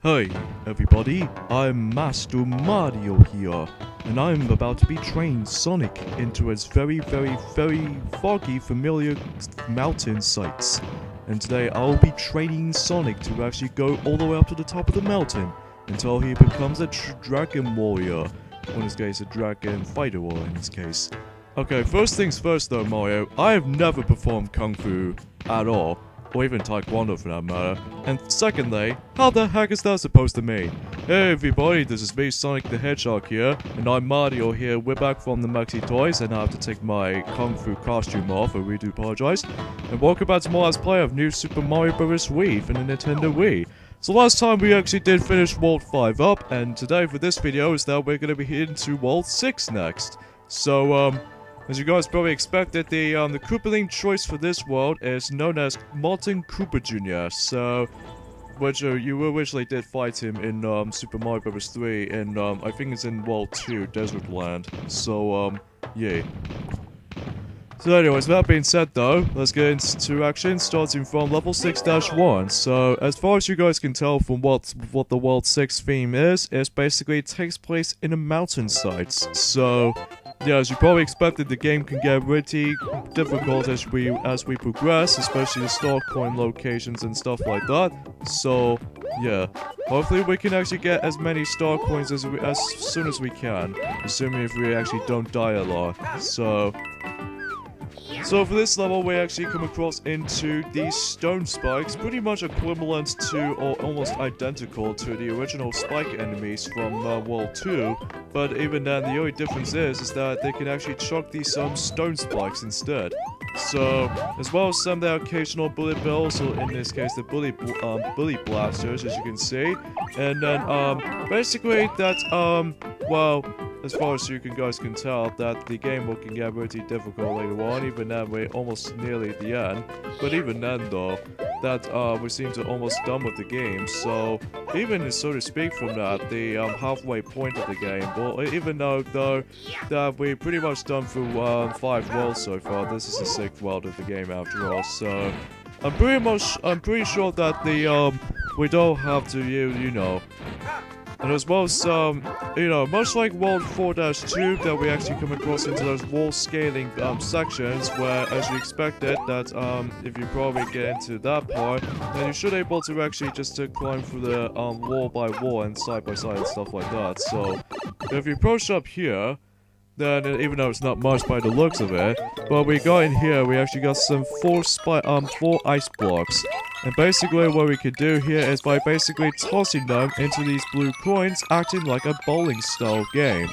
Hey everybody, I'm Master Mario here, and I'm about to betrain Sonic into his very foggy familiar mountain sights. And today I'll be training Sonic to actually go all the way up to the top of the mountain until he becomes a dragon warrior. Or in this case, a dragon fighter warrior in this case. Okay, first things first though, Mario, I have never performed Kung Fu at all. Or even Taekwondo for that matter. And secondly, how the heck is that supposed to mean? Hey everybody, this is me, Sonic the Hedgehog here, and I'm Mario here. We're back from the Maxi Toys, and I have to take my Kung Fu costume off, I really do apologize. And welcome back to more Let's Play of New Super Mario Bros. Wii for the Nintendo Wii. So last time we actually did finish World 5 up, and today for this video is that we're going to be heading to World 6 next. So, as you guys probably expected, the Koopaling choice for this world is known as Martin Koopa Jr. So, which you originally did fight him in Super Mario Bros. 3 in I think it's in World 2, Desert Land. So, yeah. So anyways, that being said though, let's get into action, starting from level 6-1. So, as far as you guys can tell from what the World 6 theme is basically it takes place in the mountainsides. So, yeah, as you probably expected, the game can get pretty difficult as we progress, especially the star coin locations and stuff like that. So, yeah, hopefully we can actually get as many star coins as soon as we can, assuming if we actually don't die a lot. So for this level, we actually come across into these stone spikes, pretty much equivalent to, or almost identical to the original spike enemies from World 2, but even then, the only difference is that they can actually chuck these stone spikes instead. So, as well as some of the occasional bullet bills, or in this case, the bully blasters, as you can see, and then, basically, that's, well, as far as you guys can tell, that the game can get pretty difficult later on, even then we're almost nearly at the end. But even then though, that we seem to almost done with the game, so even so to speak from that, the halfway point of the game, well, even though that we're pretty much done through 5 worlds so far, this is the 6th world of the game after all, so I'm pretty sure that the we don't have to you know. And as well as, you know, much like World 4-2, that we actually come across into those wall scaling sections where, as you expected, that if you probably get into that part, then you should be able to actually just climb through the wall by wall and side by side and stuff like that. So, if you approach up here, then even though it's not much by the looks of it, but we got in here, we actually got some 4 ice blocks. And basically what we could do here is by basically tossing them into these blue coins, acting like a bowling style game.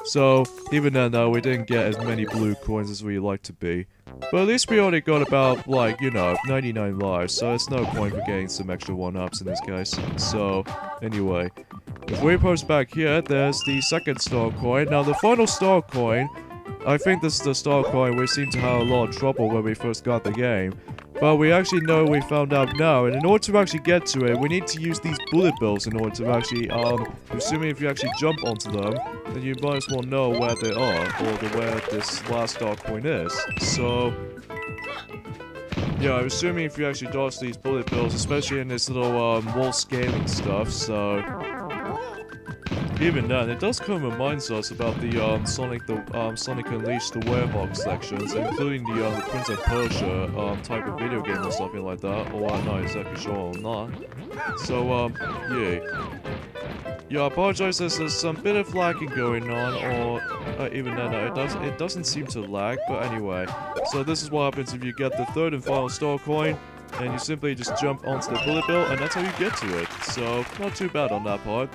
So, even then though, we didn't get as many blue coins as we'd like to be. But at least we only got about, like, you know, 99 lives, so it's no point for getting some extra 1-ups in this case. So, anyway. If we post back here, there's the second star coin. Now, the final star coin, I think this is the star coin we seem to have a lot of trouble when we first got the game. But we actually know we found out now, and in order to actually get to it, we need to use these bullet bills in order to actually, assuming if you actually jump onto them, then you might as well know where they are, or where this last star coin is. So, yeah, I'm assuming if you actually dodge these bullet bills, especially in this little, wall scaling stuff, so even then, it does kind of reminds us about the Sonic Unleashed the Werehog sections, including the Prince of Persia type of video game or something like that, or I'm not exactly sure or not. So yeah. Yeah, I apologize, there's some bit of lagging going on, or even then, it doesn't seem to lag, but anyway. So this is what happens if you get the third and final star coin, and you simply just jump onto the bullet bill, and that's how you get to it. So, not too bad on that part.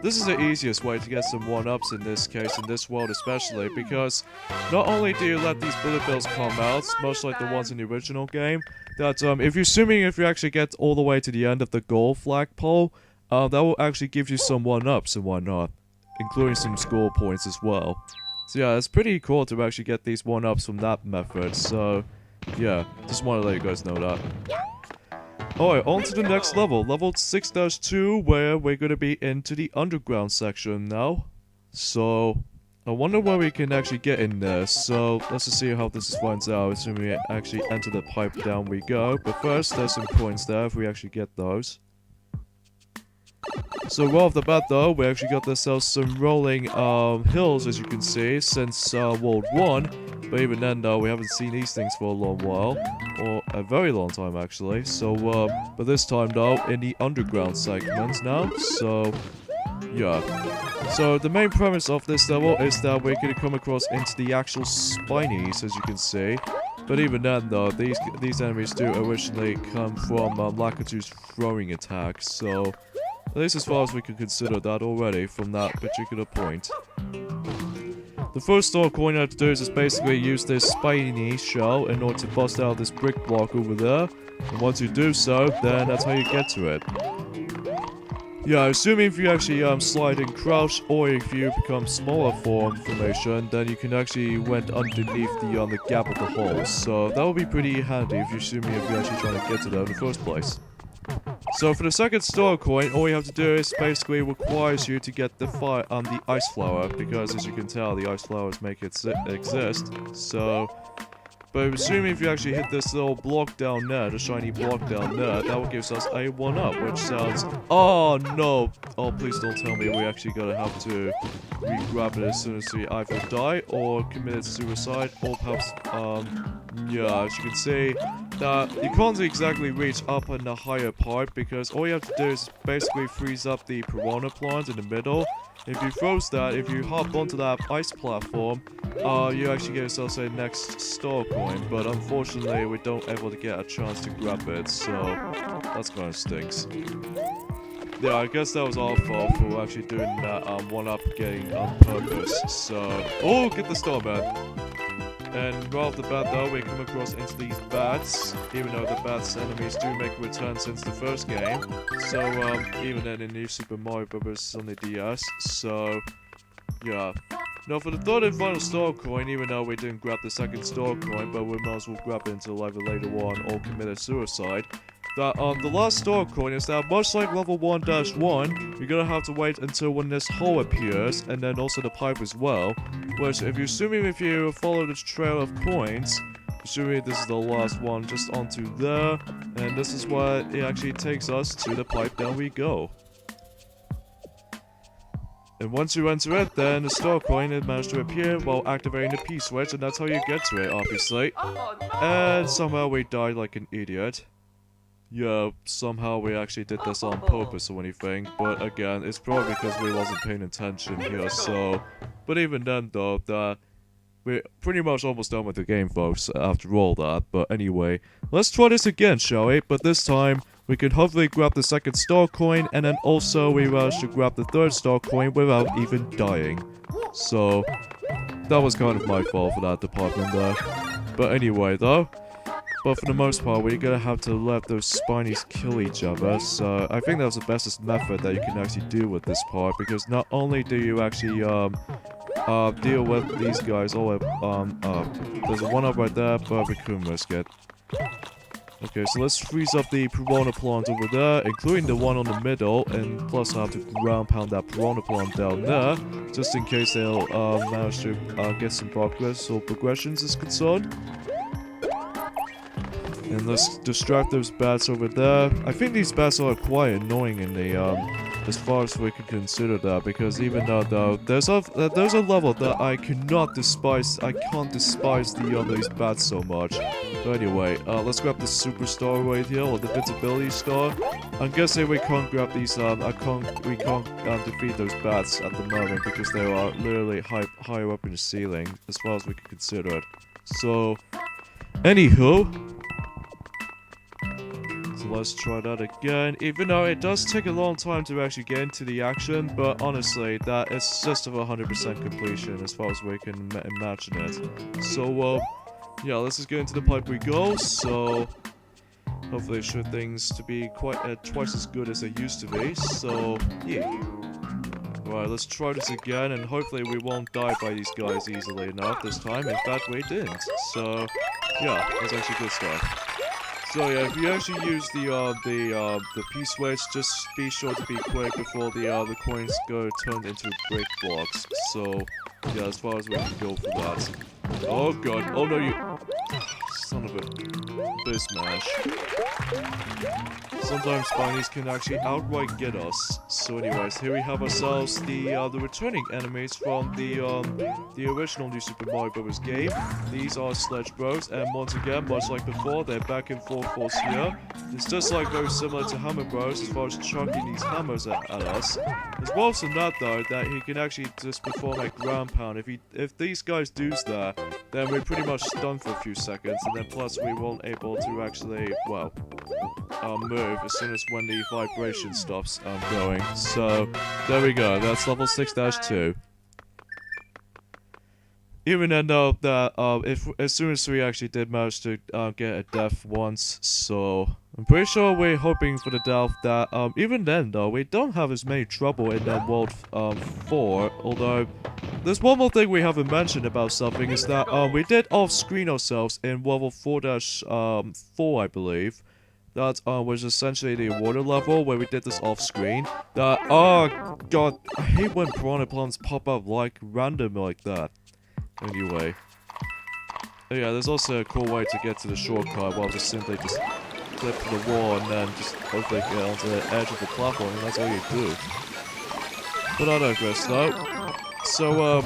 This is the easiest way to get some 1-ups in this case, in this world especially, because not only do you let these bullet bills come out, much like the ones in the original game, that if you actually get all the way to the end of the goal flagpole, that will actually give you some 1-ups and whatnot, including some score points as well. So yeah, it's pretty cool to actually get these 1-ups from that method, so yeah, just want to let you guys know that. Alright, on to the next level, level 6-2, where we're gonna be into the underground section now. So, I wonder where we can actually get in there, so let's just see how this finds out, assuming we actually enter the pipe down we go. But first, there's some coins there if we actually get those. So right off the bat though, we actually got ourselves some rolling hills, as you can see, since World 1. But even then though, we haven't seen these things for a long while. Or a very long time actually. So but this time though, in the underground segments now. So yeah. So the main premise of this level is that we're gonna come across into the actual Spinies, as you can see. But even then though, these enemies do originally come from Lakitu's throwing attack. So at least as far as we can consider that already from that particular point. The first star coin I have to do is just basically use this spiny shell in order to bust out this brick block over there. And once you do so, then that's how you get to it. Yeah, assuming if you actually slide and crouch, or if you become smaller formation, then you can actually went underneath the gap of the hole. So that would be pretty handy if you're actually trying to get to that in the first place. So for the second star coin, all you have to do is basically requires you to get the ice flower, because as you can tell, the ice flowers make it exist. So, but assuming if you actually hit this little block down there, the shiny block down there, that will give us a 1-up, which sounds... Oh no! Oh, please don't tell me we actually gotta have to re-grab it as soon as we either die or committed suicide, or perhaps, yeah, as you can see, that you can't exactly reach up in the higher part, because all you have to do is basically freeze up the piranha plant in the middle. If you froze that, if you hop onto that ice platform, you actually get yourself a next star coin, but unfortunately we don't ever get a chance to grab it, so that's kind of stinks. Yeah, I guess that was our fault for actually doing that 1-up getting on purpose, so... Oh, get the star, man! And right off the bat though, we come across into these bats, even though the bats enemies do make a return since the first game. So, even then in New Super Mario Bros. On the DS, so, yeah. Now for the third and final star coin, even though we didn't grab the second star coin, but we might as well grab it until either later on or commit a suicide. That, the last star coin is that much like level 1-1, you're gonna have to wait until when this hole appears, and then also the pipe as well. Which, if you follow this trail of coins, assuming this is the last one, just onto there, and this is what it actually takes us to the pipe, down we go. And once you enter it, then the star coin it managed to appear while activating the P-switch, and that's how you get to it, obviously. And somehow we died like an idiot. Yeah, somehow we actually did this on purpose or anything, but again, it's probably because we wasn't paying attention here, so... But even then, though, that we're pretty much almost done with the game, folks, after all that. But anyway, let's try this again, shall we? But this time, we can hopefully grab the second star coin, and then also we managed to grab the third star coin without even dying. So, that was kind of my fault for that department there. But anyway, though... But for the most part, we're gonna have to let those Spinies kill each other, so I think that was the bestest method that you can actually do with this part, because not only do you actually, deal with these guys all there's a 1-up right there, but we couldn't risk it. Okay, so let's freeze up the piranha plant over there, including the one on the middle, and plus I have to ground pound that piranha plant down there, just in case they'll, manage to, get some progress or progressions is concerned. And let's distract those bats over there. I think these bats are quite annoying in the, as far as we can consider that, because even though there's a level that I cannot despise, I can't despise these bats so much. But anyway, let's grab the superstar right here, or the invincibility star. I'm guessing we can't grab these, we can't defeat those bats at the moment, because they are literally higher up in the ceiling, as far as we can consider it. So, anywho... Let's try that again, even though it does take a long time to actually get into the action, but honestly, that is just of 100% completion as far as we can imagine it. So, yeah, let's just get into the pipe we go, so hopefully it should things to be quite twice as good as they used to be, so, yeah. Alright, let's try this again, and hopefully we won't die by these guys easily enough this time. In fact, we didn't, so, yeah, that's actually good stuff. So yeah, if you actually use the P-switch, just be sure to be quick before the coins go turned into brick blocks. So yeah, as far as we can go for that. Oh god, oh no you... Son of a... Bismash. Sometimes Spinies can actually outright get us. So anyways, here we have ourselves the returning enemies from the original New Super Mario Bros. Game. These are Sledge Bros, and once again, much like before, they're back in full force here. It's just like very similar to Hammer Bros as far as chucking these hammers at us. As well as that though, that he can actually just perform a ground pound. If these guys do that, then we're pretty much stunned for a few seconds, and then plus we won't able to actually, well, move as soon as when the vibration stops going. So there we go. That's level 6-2. Even though that as soon as we actually did manage to get a death once, so I'm pretty sure we're hoping for the death that even then though we don't have as many trouble in World 4. Although there's one more thing we haven't mentioned about something is that we did off-screen ourselves in level 4-4, I believe. That was essentially the water level where we did this off-screen. That oh god, I hate when piranha plants pop up like random like that. Anyway, yeah, there's also a cool way to get to the shortcut while just simply just flip the wall and then just hopefully get onto the edge of the platform, and that's all you do. But I digress though. So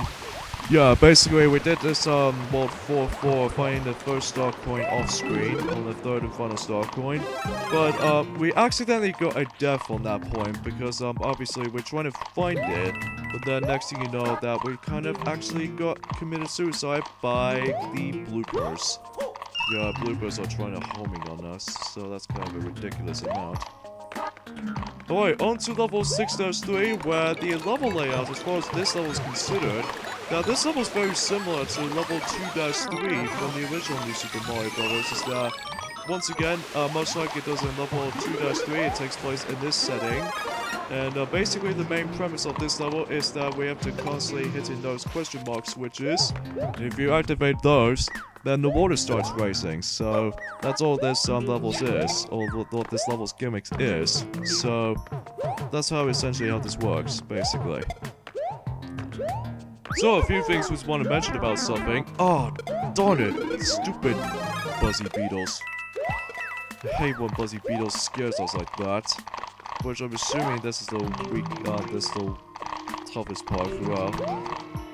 yeah, basically we did this World 4-4 finding the first star coin off screen on the third and final star coin. But we accidentally got a death on that point because obviously we're trying to find it. But then next thing you know that we kind of actually got committed suicide by the bloopers. Yeah, bloopers are trying to homing on us, so that's kind of a ridiculous amount. Alright, on to level 6-3, where the level layout as far as this level is considered. Now this level is very similar to level 2-3 from the original New Super Mario Bros. Is that, once again, much like it does in level 2-3, it takes place in this setting. And basically the main premise of this level is that we have to constantly hit in those question mark switches. If you activate those, then the water starts racing. So that's all this levels is, or what this level's gimmicks is. So that's essentially how this works, basically. So a few things we want to mention about something. Oh, darn it, stupid Buzzy Beetles. I hate when Buzzy Beetles scares us like that. Which I'm assuming this is the toughest part throughout.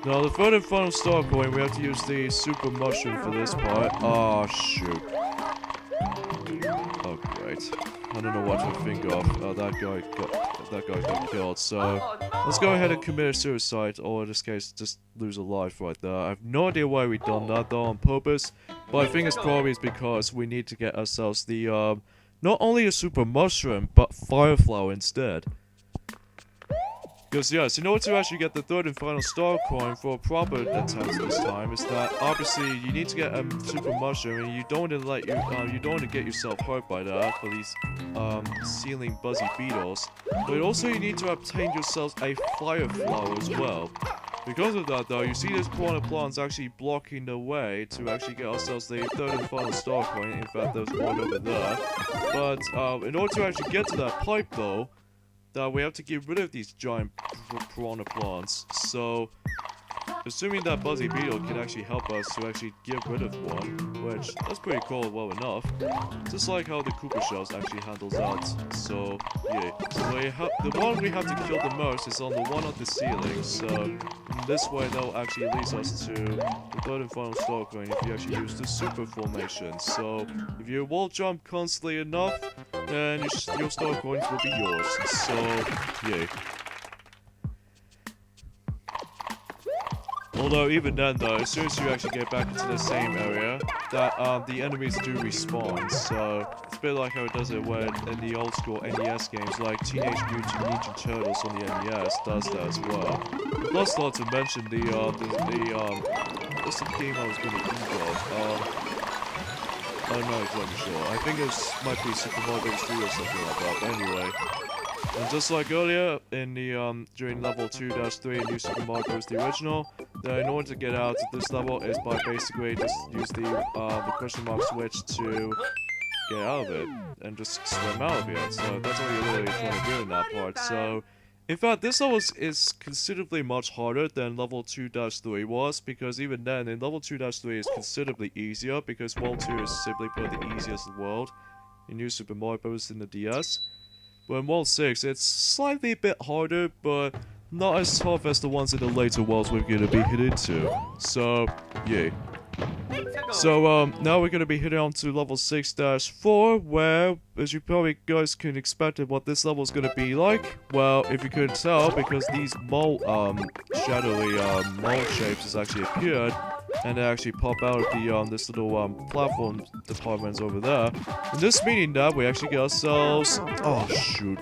Now the third and final star coin, we have to use the super mushroom for this part. Oh shoot. Oh great. I don't know what to think of. That guy got killed. So let's go ahead and commit a suicide, or in this case, just lose a life right there. I have no idea why we done that though on purpose, but I think it's probably because we need to get ourselves the not only a super mushroom, but fire flower instead. Because yes, in order to actually get the third and final star coin for a proper attempt this time, is that obviously you need to get a super mushroom, and you don't want to you don't want to get yourself hurt by that for these ceiling Buzzy Beetles. But also you need to obtain yourselves a fire flower as well. Because of that though, you see this piranha plants actually blocking the way to actually get ourselves the third and final star coin. In fact, there's one over there. But in order to actually get to that pipe though, that we have to get rid of these giant piranha plants. So, assuming that Buzzy Beetle can actually help us to actually get rid of one, which that's pretty cool well enough. Just like how the Koopa Shells actually handles that. So, yeah. So the one we have to kill the most is on the one on the ceiling. So, in this way that'll actually leads us to the third and final star coin if you actually use the super formation. So, if you wall jump constantly enough, then your star coins will be yours. So, yeah. Although even then though, as soon as you actually get back into the same area, that the enemies do respawn, so it's a bit like how it does it when in the old school NES games like Teenage Mutant Ninja Turtles on the NES does that as well. Plus not to mention what's the game I was going to think of? I'm not exactly sure. I think it might be Super Mario Bros. 3 or something like that, but anyway. And just like earlier, in the during level 2-3 in New Super Mario Bros. The original, in order to get out of this level is by basically just use the question mark switch to get out of it and just swim out of it. So that's all you're really trying to do in that part. So In fact, this level is considerably much harder than level 2-3 was, because even then, in level 2-3 is considerably easier, because World 2 is simply put the easiest in the world in New Super Mario Bros. In the DS. But in World 6, it's slightly a bit harder, but not as tough as the ones in the later worlds we're gonna be hit into. So, yeah. So, now we're gonna be hitting on to level 6-4, where, as you probably guys can expect what this level is gonna be like. Well, if you couldn't tell, because these mole, shadowy, mole shapes has actually appeared, and they actually pop out of the, this little, platform departments over there. And this meaning that we actually get ourselves... Oh, shoot.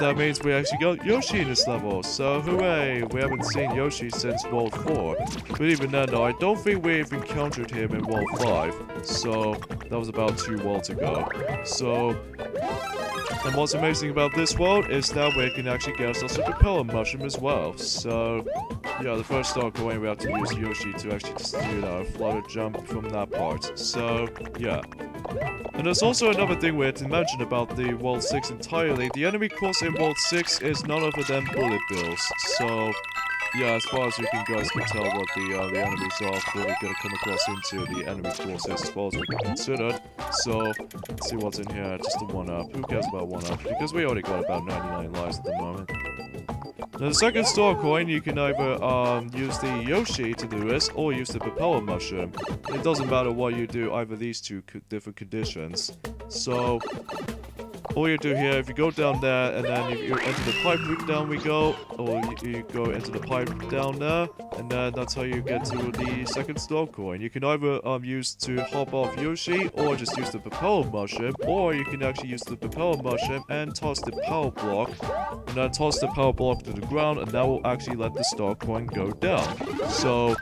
That means we actually got Yoshi in this level, so hooray! We haven't seen Yoshi since World 4. But even then though, I don't think we've encountered him in World 5. So, that was about 2 worlds ago. So, and what's amazing about this world is that we can actually get ourselves a propeller mushroom as well. So, yeah, the first star coin we have to use Yoshi to actually just do that flutter jump from that part. So, yeah. And there's also another thing we had to mention about the World 6 entirely. The enemy course in World 6 is none other than bullet bills. So, yeah, as far as you guys can tell what the enemies are really gonna come across into the enemy courses as far as we can consider. So, let's see what's in here. Just a 1-up. Who cares about 1-up? Because we already got about 99 lives at the moment. Now, the second star coin, you can either use the Yoshi to do this, or use the propeller mushroom. It doesn't matter what you do, either these two different conditions. So, all you do here, if you go down there, and then you enter the pipe route, down we go, or you go into the pipe down there, and then that's how you get to the second star coin. You can either use to hop off Yoshi, or just use the propeller mushroom, or you can actually use the propeller mushroom and toss the power block, and then toss the power block to the ground, and that will actually let the star coin go down. So,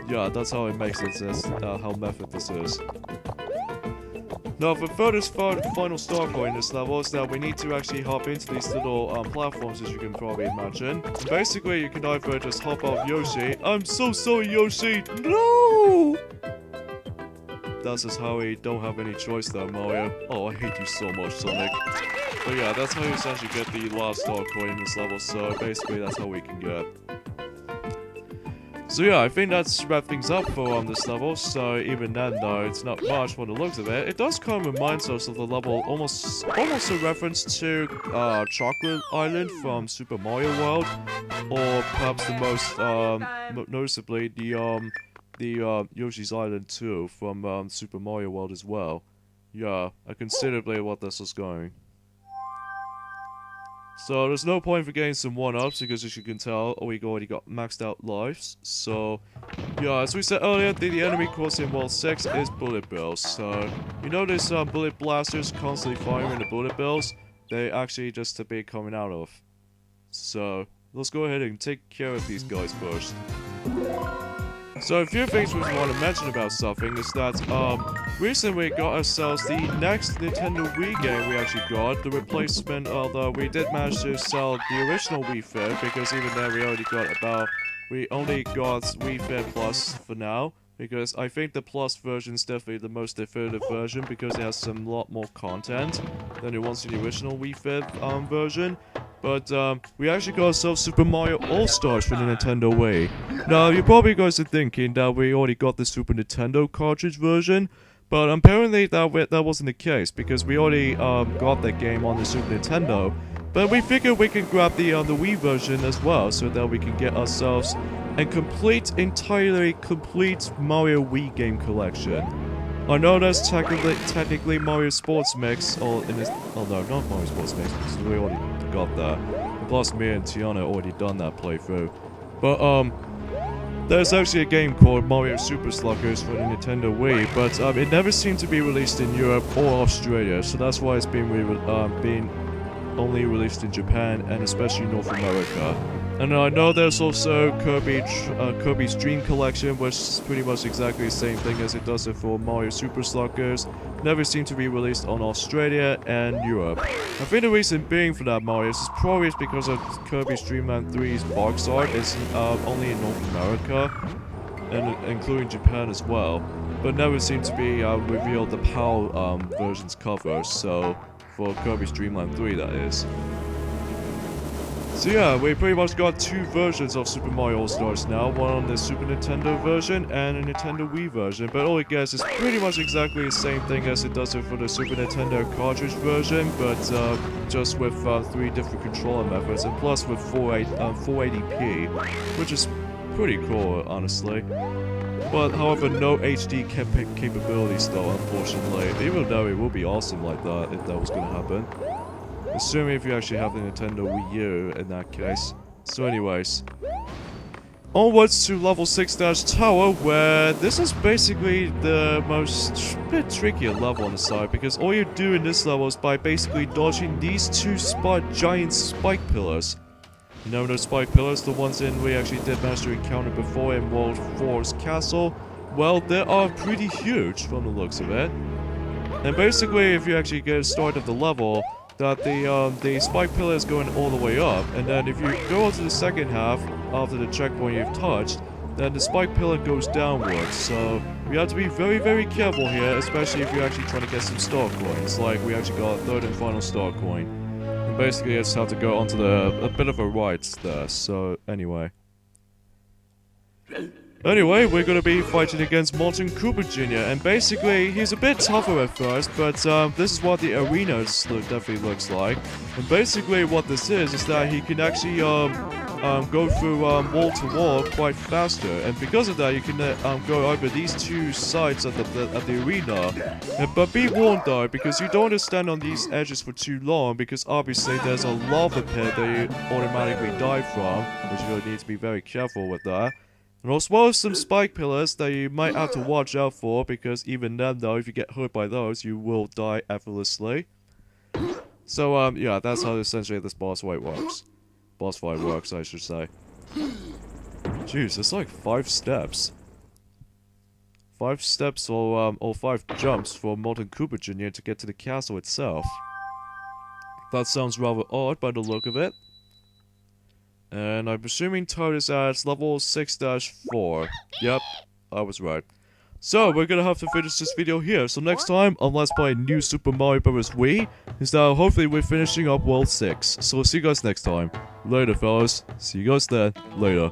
yeah, that's how it makes it, how method this is. Now, the furthest final star coin in this level is that we need to actually hop into these little platforms, as you can probably imagine. And basically, you can either just hop off Yoshi. I'm so sorry, Yoshi! No! That's just how we don't have any choice there, Mario. Oh, I hate you so much, Sonic. But yeah, that's how you essentially get the last star coin in this level, so basically that's how we can get. So yeah, I think that's wrap things up for this level, so even then though, it's not much for the looks of it. It does kind of remind us of the level, almost a reference to Chocolate Island from Super Mario World, or perhaps the most noticeably the Yoshi's Island 2 from Super Mario World as well. Yeah, considerably what this is going. So there's no point for getting some 1-ups because as you can tell, we already got maxed out lives. So yeah, as we said earlier, the enemy course in World 6 is bullet bills. So you notice bullet blasters constantly firing the bullet bills. They actually just to be coming out of. So let's go ahead and take care of these guys first. So a few things we want to mention about something is that recently we got ourselves the next Nintendo Wii game we actually got, the replacement, although we did manage to sell the original Wii Fit, because even then we only got Wii Fit Plus for now, because I think the Plus version is definitely the most definitive version, because it has a lot more content than it was in the original Wii Fit version. But, we actually got ourselves Super Mario All-Stars for the Nintendo Wii. Now, you probably guys are thinking that we already got the Super Nintendo cartridge version, but apparently that wasn't the case, because we already, got that game on the Super Nintendo. But we figured we could grab the Wii version as well, so that we can get ourselves a entirely complete Mario Wii game collection. I know that's technically Mario Sports Mix, or in this, oh no, not Mario Sports Mix, because we already got that. And plus, me and Tiana already done that playthrough. But, there's actually a game called Mario Super Sluggers for the Nintendo Wii, but, it never seemed to be released in Europe or Australia, so that's why it's been only released in Japan, and especially North America. And I know there's also Kirby's Dream Collection, which is pretty much exactly the same thing as it does it for Mario Super Sluggers. Never seemed to be released on Australia and Europe. I think the reason being for that, Mario, is probably because of Kirby's Dream Land 3's box art is only in North America, and including Japan as well. But never seemed to be revealed the PAL version's cover, so for Kirby's Dream Land 3 that is. So yeah, we pretty much got 2 versions of Super Mario All-Stars now, one on the Super Nintendo version and a Nintendo Wii version, but all it gets is pretty much exactly the same thing as it does for the Super Nintendo cartridge version, but just with 3 different controller methods, and plus with 480p, which is pretty cool, honestly. But however, no HD capabilities though, unfortunately, even though it would be awesome like that if that was gonna happen. Assuming if you actually have the Nintendo Wii U in that case. So anyways. Onwards to level 6-Tower, where this is basically the most bit trickier level on the side, because all you do in this level is by basically dodging these 2 giant spike pillars. You know those spike pillars, the ones we actually did manage to encounter before in World 4's castle? Well, they are pretty huge from the looks of it. And basically, if you actually get a start of the level, that the spike pillar is going all the way up, and then if you go on to the second half after the checkpoint you've touched, then the spike pillar goes downwards. So we have to be very, very careful here, especially if you're actually trying to get some star coins. Like we actually got a 3rd and final star coin. And basically, you just have to go onto a bit of a right there. So anyway. Anyway, we're gonna be fighting against Molten Koopa Jr. And basically, he's a bit tougher at first, but this is what the arena definitely looks like. And basically, what this is that he can actually go through wall to wall quite faster. And because of that, you can go over these 2 sides at the arena. But be warned though, because you don't want to stand on these edges for too long, because obviously there's a lava pit that you automatically die from, which you really need to be very careful with that. And as well as some spike pillars that you might have to watch out for, because even then though, if you get hurt by those, you will die effortlessly. So yeah, that's how essentially this boss fight works. Boss fight works, I should say. Jeez, it's like 5 steps. 5 steps or 5 jumps for Molten Koopa Jr. to get to the castle itself. That sounds rather odd by the look of it. And I'm assuming Toad is at level 6-4. Yep, I was right. So, we're gonna have to finish this video here. So next time, on Let's Play New Super Mario Bros. Wii, is that hopefully we're finishing up World 6. So, see you guys next time. Later, fellas. See you guys then. Later.